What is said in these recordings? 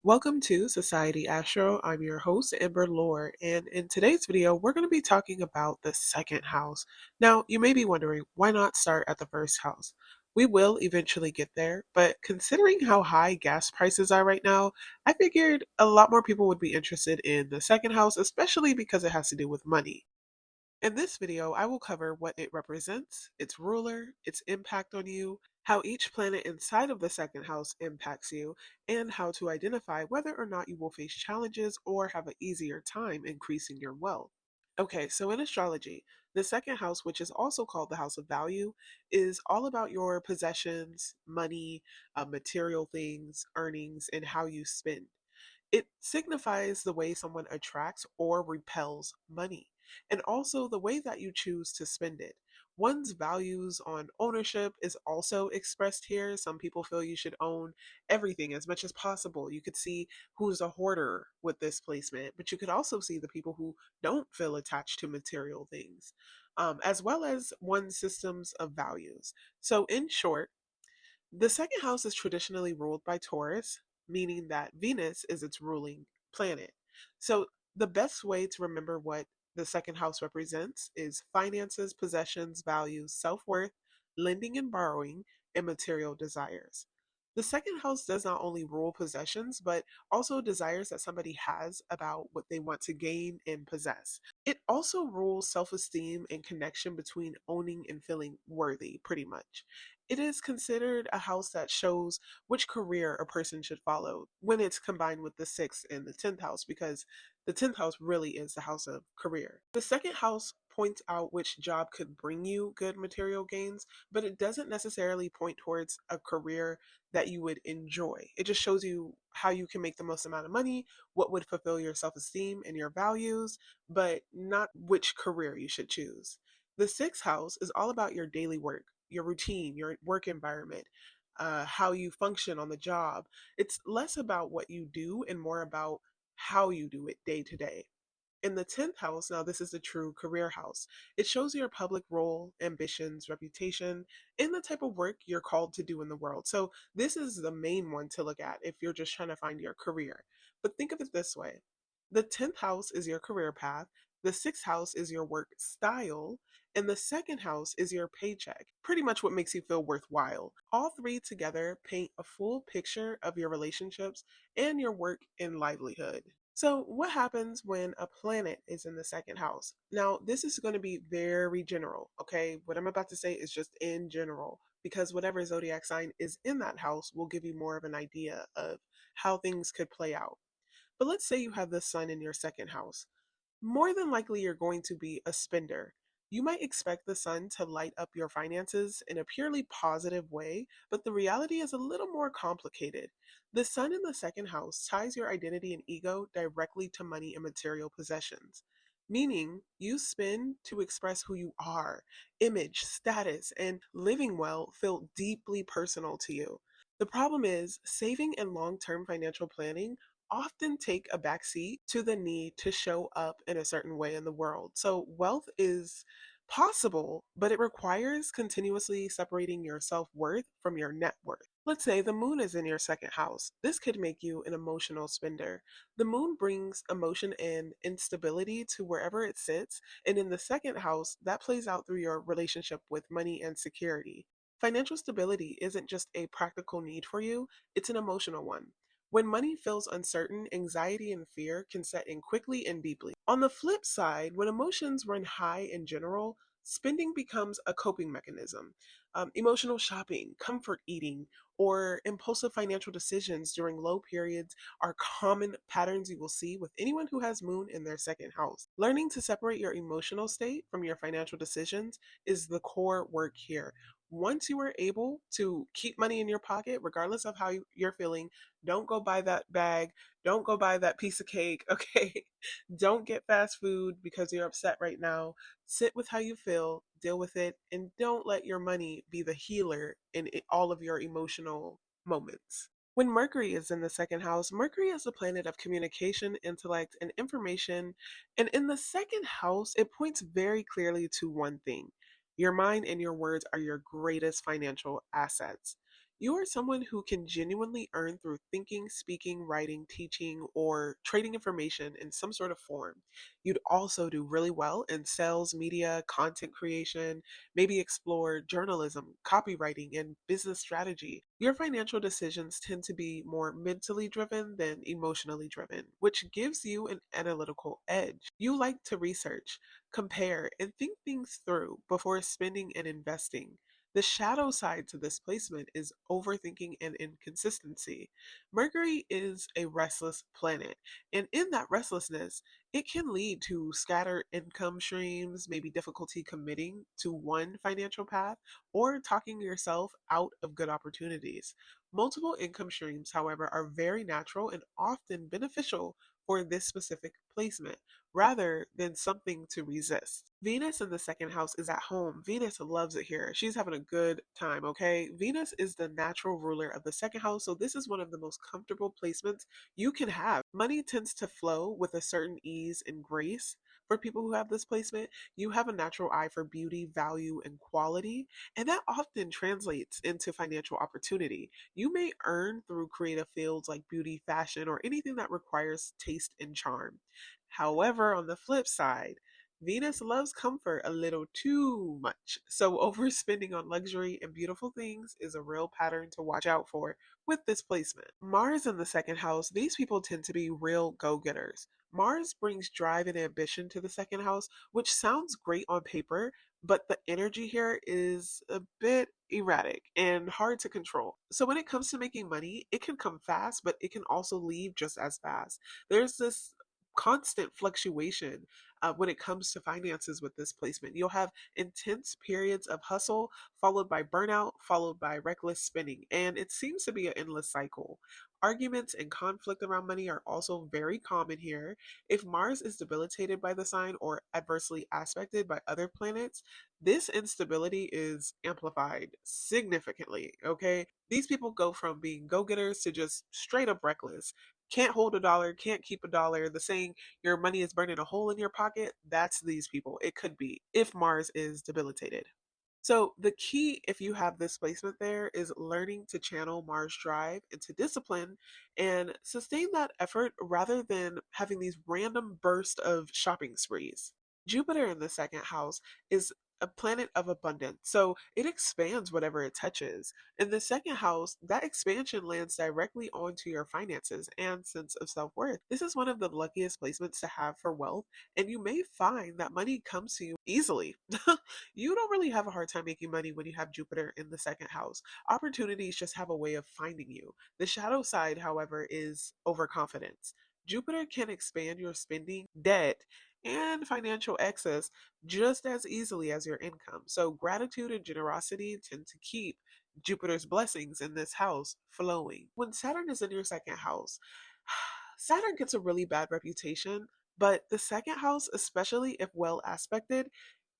Welcome to Society Astro. I'm your host, Emberlore, and in today's video, we're going to be talking about the second house. Now, you may be wondering, why not start at the first house? We will eventually get there, but considering how high gas prices are right now, I figured a lot more people would be interested in the second house, especially because it has to do with money. In this video, I will cover what it represents, its ruler, its impact on you, how each planet inside of the second house impacts you, and how to identify whether or not you will face challenges or have an easier time increasing your wealth. Okay, so in astrology, the second house, which is also called the house of value, is all about your possessions, money, material things, earnings, and how you spend. It signifies the way someone attracts or repels money, and also the way that you choose to spend it. One's values on ownership is also expressed here. Some people feel you should own everything as much as possible. You could see who's a hoarder with this placement, but you could also see the people who don't feel attached to material things, as well as one's systems of values. So, in short, the second house is traditionally ruled by Taurus, meaning that Venus is its ruling planet. So, the best way to remember what the second house represents is finances, possessions, values, self worth, lending and borrowing, and material desires. The second house does not only rule possessions, but also desires that somebody has about what they want to gain and possess. It also rules self esteem and connection between owning and feeling worthy, pretty much. It is considered a house that shows which career a person should follow when it's combined with the sixth and the 10th house, because the 10th house really is the house of career. The second house points out which job could bring you good material gains, but it doesn't necessarily point towards a career that you would enjoy. It just shows you how you can make the most amount of money, what would fulfill your self esteem and your values, but not which career you should choose. The sixth house is all about your daily work, your routine, your work environment, how you function on the job. It's less about what you do and more about how you do it day to day. In the 10th house, now this is the true career house. It shows your public role, ambitions, reputation, and the type of work you're called to do in the world. So, this is the main one to look at if you're just trying to find your career. But think of it this way: the 10th house is your career path, the 6th house is your work style, and the second house is your paycheck. Pretty much what makes you feel worthwhile. All three together paint a full picture of your relationships and your work and livelihood. So, what happens when a planet is in the second house? Now, this is going to be very general, okay? What I'm about to say is just in general, because whatever zodiac sign is in that house will give you more of an idea of how things could play out. But let's say you have the sun in your second house. More than likely, you're going to be a spender. You might expect the sun to light up your finances in a purely positive way, but the reality is a little more complicated. The sun in the second house ties your identity and ego directly to money and material possessions, meaning you spend to express who you are. Image, status, and living well feel deeply personal to you. The problem is, saving and long term financial planning often take a backseat to the need to show up in a certain way in the world. So, wealth is possible, but it requires continuously separating your self worth from your net worth. Let's say the moon is in your second house. This could make you an emotional spender. The moon brings emotion and instability to wherever it sits, and in the second house, that plays out through your relationship with money and security. Financial stability isn't just a practical need for you, it's an emotional one. When money feels uncertain, anxiety and fear can set in quickly and deeply. On the flip side, when emotions run high in general, spending becomes a coping mechanism. Emotional shopping, comfort eating, or impulsive financial decisions during low periods are common patterns you will see with anyone who has moon in their second house. Learning to separate your emotional state from your financial decisions is the core work here. Once you are able to keep money in your pocket, regardless of how you're feeling, don't go buy that bag. Don't go buy that piece of cake, okay? Don't get fast food because you're upset right now. Sit with how you feel, deal with it, and don't let your money be the healer in all of your emotional moments. When Mercury is in the second house, Mercury is the planet of communication, intellect, and information. And in the second house, it points very clearly to one thing: your mind and your words are your greatest financial assets. You are someone who can genuinely earn through thinking, speaking, writing, teaching, or trading information in some sort of form. You'd also do really well in sales, media, content creation, maybe explore journalism, copywriting, and business strategy. Your financial decisions tend to be more mentally driven than emotionally driven, which gives you an analytical edge. You like to research, compare, and think things through before spending and investing. The shadow side to this placement is overthinking and inconsistency. Mercury is a restless planet, and in that restlessness, it can lead to scattered income streams, maybe difficulty committing to one financial path, or talking yourself out of good opportunities. Multiple income streams, however, are very natural and often beneficial for this specific placement rather than something to resist. Venus in the second house is at home. Venus loves it here. She's having a good time, okay? Venus is the natural ruler of the second house, so this is one of the most comfortable placements you can have. Money tends to flow with a certain ease and grace. For people who have this placement, you have a natural eye for beauty, value, and quality, and that often translates into financial opportunity. You may earn through creative fields like beauty, fashion, or anything that requires taste and charm. However, on the flip side, Venus loves comfort a little too much. So, overspending on luxury and beautiful things is a real pattern to watch out for with this placement. Mars in the second house, these people tend to be real go getters. Mars brings drive and ambition to the second house, which sounds great on paper, but the energy here is a bit erratic and hard to control. So, when it comes to making money, it can come fast, but it can also leave just as fast. There's this constant fluctuation when it comes to finances with this placement. You'll have intense periods of hustle, followed by burnout, followed by reckless spending, and it seems to be an endless cycle. Arguments and conflict around money are also very common here. If Mars is debilitated by the sign or adversely aspected by other planets, this instability is amplified significantly. Okay, these people go from being go getters to just straight up reckless. Can't hold a dollar, can't keep a dollar. The saying, your money is burning a hole in your pocket, that's these people. It could be if Mars is debilitated. So, the key, if you have this placement there, is learning to channel Mars drive into discipline and sustain that effort rather than having these random bursts of shopping sprees. Jupiter in the second house is a planet of abundance, so it expands whatever it touches. In the second house, that expansion lands directly onto your finances and sense of self worth. This is one of the luckiest placements to have for wealth, and you may find that money comes to you easily. You don't really have a hard time making money when you have Jupiter in the second house. Opportunities just have a way of finding you. The shadow side, however, is overconfidence. Jupiter can expand your spending, debt, and financial excess just as easily as your income. So, gratitude and generosity tend to keep Jupiter's blessings in this house flowing. When Saturn is in your second house, Saturn gets a really bad reputation, but the second house, especially if well aspected,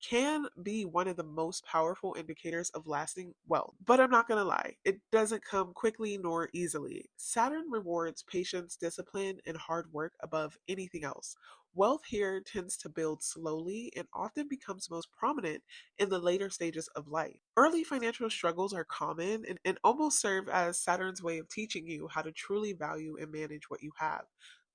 can be one of the most powerful indicators of lasting wealth. But I'm not going to lie, it doesn't come quickly nor easily. Saturn rewards patience, discipline, and hard work above anything else. Wealth here tends to build slowly and often becomes most prominent in the later stages of life. Early financial struggles are common and almost serve as Saturn's way of teaching you how to truly value and manage what you have.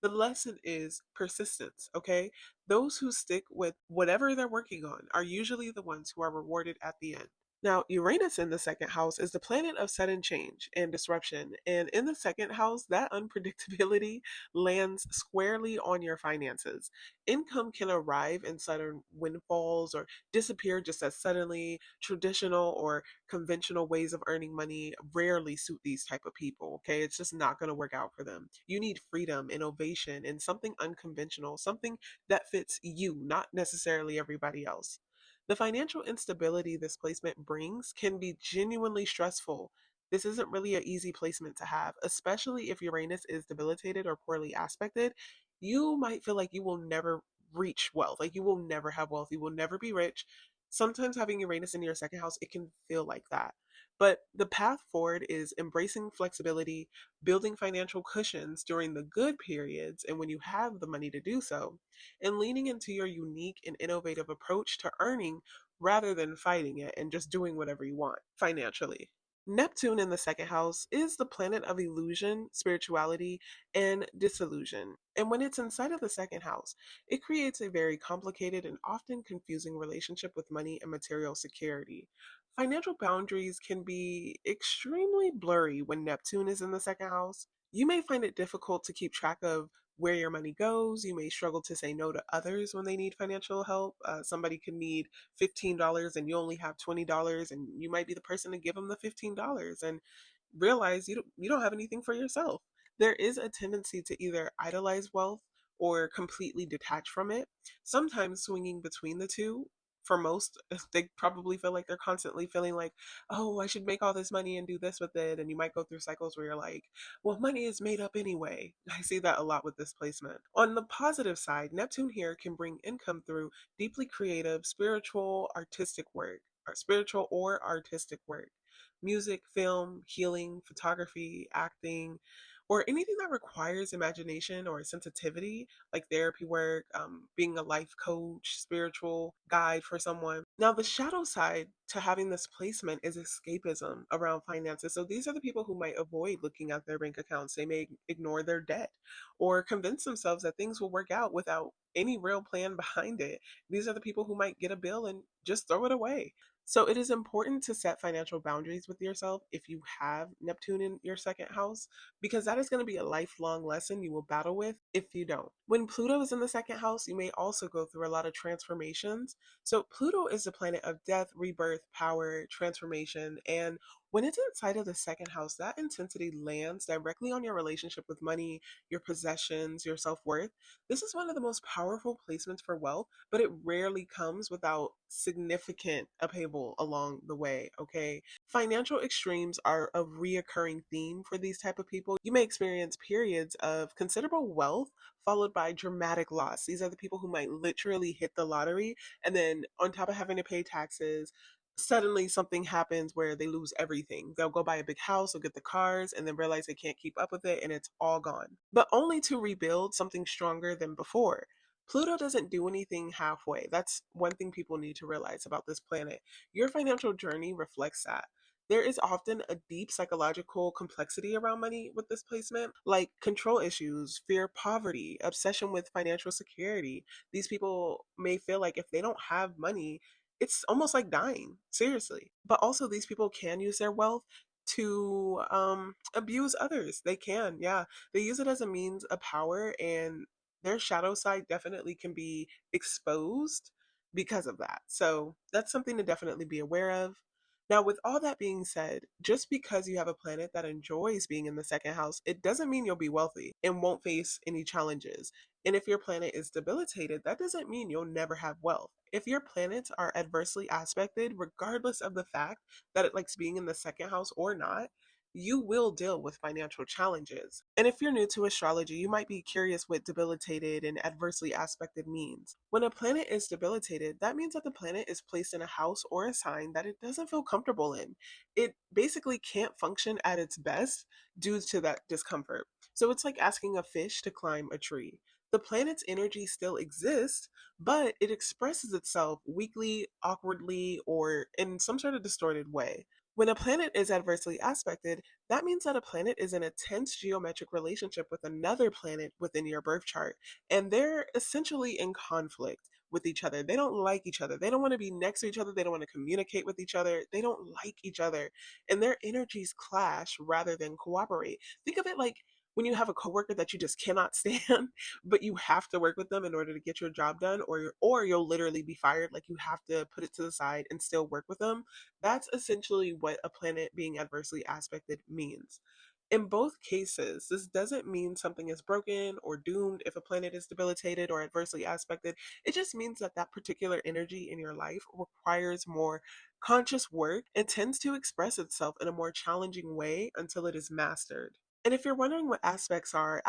The lesson is persistence, okay? Those who stick with whatever they're working on are usually the ones who are rewarded at the end. Now, Uranus in the second house is the planet of sudden change and disruption. And in the second house, that unpredictability lands squarely on your finances. Income can arrive in sudden windfalls or disappear just as suddenly. Traditional or conventional ways of earning money rarely suit these type of people, okay? It's just not going to work out for them. You need freedom, innovation, and something unconventional, something that fits you, not necessarily everybody else. The financial instability this placement brings can be genuinely stressful. This isn't really an easy placement to have, especially if Uranus is debilitated or poorly aspected. You might feel like you will never reach wealth, like you will never have wealth, you will never be rich. Sometimes having Uranus in your second house, it can feel like that. But the path forward is embracing flexibility, building financial cushions during the good periods and when you have the money to do so, and leaning into your unique and innovative approach to earning rather than fighting it and just doing whatever you want financially. Neptune in the second house is the planet of illusion, spirituality, and disillusion. And when it's inside of the second house, it creates a very complicated and often confusing relationship with money and material security. Financial boundaries can be extremely blurry when Neptune is in the second house. You may find it difficult to keep track of where your money goes. You may struggle to say no to others when they need financial help. Somebody could need $15 and you only have $20, and you might be the person to give them the $15 and realize you don't have anything for yourself. There is a tendency to either idolize wealth or completely detach from it, sometimes swinging between the two. For most, they probably feel like they're constantly feeling like, oh, I should make all this money and do this with it. And you might go through cycles where you're like, well, money is made up anyway. I see that a lot with this placement. On the positive side, Neptune here can bring income through deeply creative, spiritual or artistic work. Music, film, healing, photography, acting, or anything that requires imagination or sensitivity, like therapy work, being a life coach, spiritual guide for someone. Now, the shadow side to having this placement is escapism around finances. So these are the people who might avoid looking at their bank accounts. They may ignore their debt or convince themselves that things will work out without any real plan behind it. These are the people who might get a bill and just throw it away. So it is important to set financial boundaries with yourself if you have Neptune in your second house, because that is going to be a lifelong lesson you will battle with if you don't. When Pluto is in the second house, you may also go through a lot of transformations. So Pluto is the planet of death, rebirth, power, transformation, and when it's inside of the second house, that intensity lands directly on your relationship with money, your possessions, your self worth. This is one of the most powerful placements for wealth, but it rarely comes without significant upheaval along the way, okay? Financial extremes are a reoccurring theme for these type of people. You may experience periods of considerable wealth followed by dramatic loss. These are the people who might literally hit the lottery and then on top of having to pay taxes, suddenly something happens where they lose everything. They'll go buy a big house or get the cars and then realize they can't keep up with it and it's all gone. But only to rebuild something stronger than before. Pluto doesn't do anything halfway. That's one thing people need to realize about this planet. Your financial journey reflects that. There is often a deep psychological complexity around money with this placement, like control issues, fear of poverty, obsession with financial security. These people may feel like if they don't have money, it's almost like dying, seriously. But also, these people can use their wealth to abuse others. They can, yeah. They use it as a means of power, and their shadow side definitely can be exposed because of that. So that's something to definitely be aware of. Now, with all that being said, just because you have a planet that enjoys being in the second house, it doesn't mean you'll be wealthy and won't face any challenges. And if your planet is debilitated, that doesn't mean you'll never have wealth. If your planets are adversely aspected, regardless of the fact that it likes being in the second house or not, you will deal with financial challenges. And if you're new to astrology, you might be curious what debilitated and adversely aspected means. When a planet is debilitated, that means that the planet is placed in a house or a sign that it doesn't feel comfortable in. It basically can't function at its best due to that discomfort. So it's like asking a fish to climb a tree. The planet's energy still exists, but it expresses itself weakly, awkwardly, or in some sort of distorted way. When a planet is adversely aspected, that means that a planet is in a tense geometric relationship with another planet within your birth chart, and they're essentially in conflict with each other. They don't like each other. They don't want to be next to each other. They don't want to communicate with each other. They don't like each other, and their energies clash rather than cooperate. Think of it like when you have a coworker that you just cannot stand, but you have to work with them in order to get your job done, or you'll literally be fired. Like you have to put it to the side and still work with them. That's essentially what a planet being adversely aspected means. In both cases, this doesn't mean something is broken or doomed if a planet is debilitated or adversely aspected. It just means that that particular energy in your life requires more conscious work and tends to express itself in a more challenging way until it is mastered. And if you're wondering what aspects are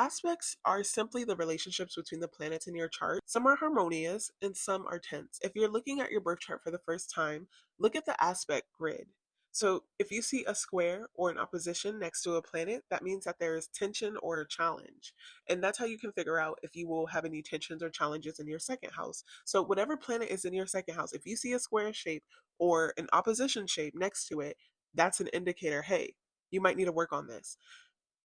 simply the relationships between the planets in your chart. Some are harmonious and some are tense. If you're looking at your birth chart for the first time, look at the aspect grid. So if you see a square or an opposition next to a planet, that means that there is tension or a challenge. And that's how you can figure out if you will have any tensions or challenges in your second house. So whatever planet is in your second house, if you see a square shape or an opposition shape next to it, That's an indicator, hey, you might need to work on this.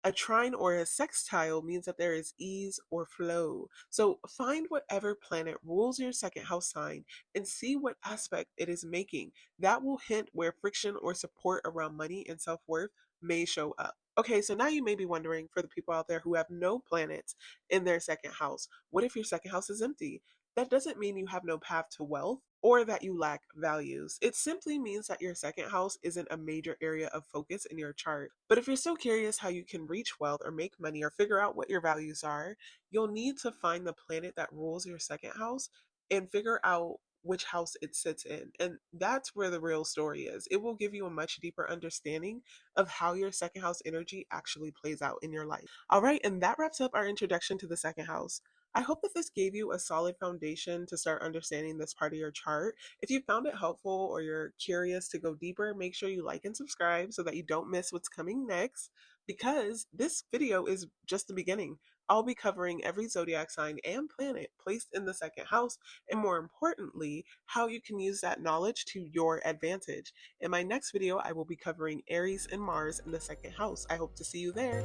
A trine or a sextile means that there is ease or flow. So find whatever planet rules your second house sign and see what aspect it is making. That will hint where friction or support around money and self worth may show up. Okay, so now you may be wondering, for the people out there who have no planets in their second house, what if your second house is empty? That doesn't mean you have no path to wealth or that you lack values. It simply means that your second house isn't a major area of focus in your chart. But if you're still curious how you can reach wealth or make money or figure out what your values are, you'll need to find the planet that rules your second house and figure out which house it sits in. And that's where the real story is. It will give you a much deeper understanding of how your second house energy actually plays out in your life. All right, and that wraps up our introduction to the second house. I hope that this gave you a solid foundation to start understanding this part of your chart. If you found it helpful or you're curious to go deeper, make sure you like and subscribe so that you don't miss what's coming next, because this video is just the beginning. I'll be covering every zodiac sign and planet placed in the second house, and more importantly, how you can use that knowledge to your advantage. In my next video, I will be covering Aries and Mars in the second house. I hope to see you there.